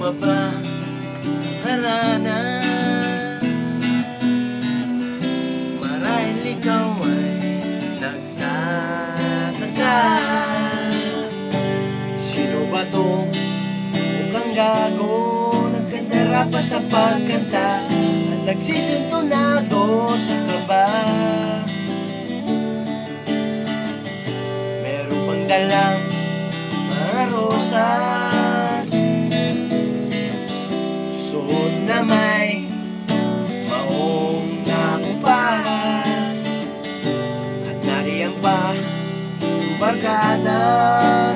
mabaharana. Marahil ikaw ay nagtataka, sino ba to? Mukhang gago, nagkandara pa sa pagkanta at nagsisintonado sa kaba. Meron pang dalang mga rosas, suot na may maong nakupas, at nariyan pa yung barkada,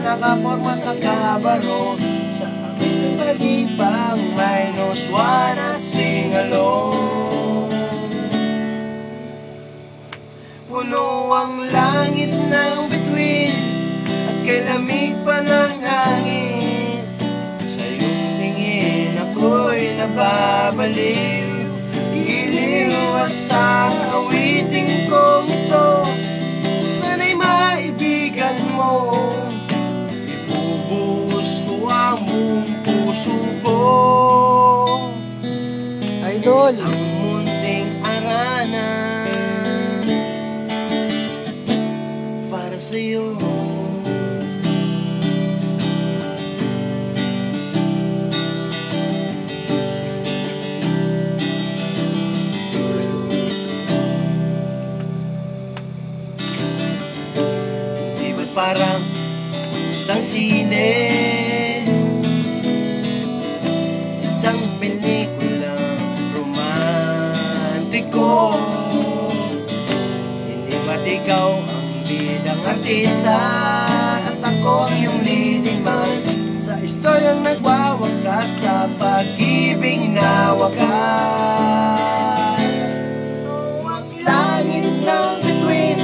nakaporma kakabaro sa aking pag-ibang -1 at sing-along. Puno ang langit ng bituin at kay lamig pa ng hangin. Sa iyong tingin ako'y nababaliw, iliwas sa awiting kong ito. Sana'y maibigan mo, ibubuhos ko ang buong puso ko Idol. sa isang munting arana para sa'yo. Di ba't parang isang sine, isang pelikulang romantiko? Hindi ba't ikaw ang bidang artista at ako ang iyong leading man sa istoryang nagwawakas sa pag-ibig na wakas? Ang langit ng bituin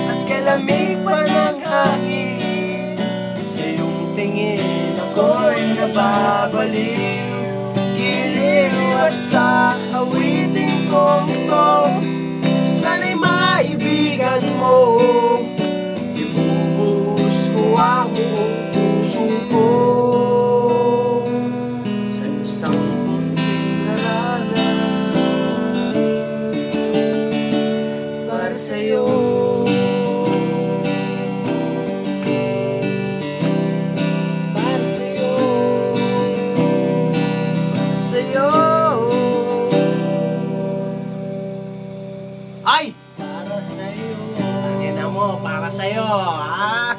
at kalamig pa ng hangin. Sa iyong tingin ako'y nababaliw, iliwas sa awiting kong ito. Sana'y maibigan mo, ibubuhos ko ang buong puso ko sa isang munting arana para sa'yo. Para sa'yo, para sa'yo. Ay! Para sa'yo. Tingnan mo, para sa'yo, ha?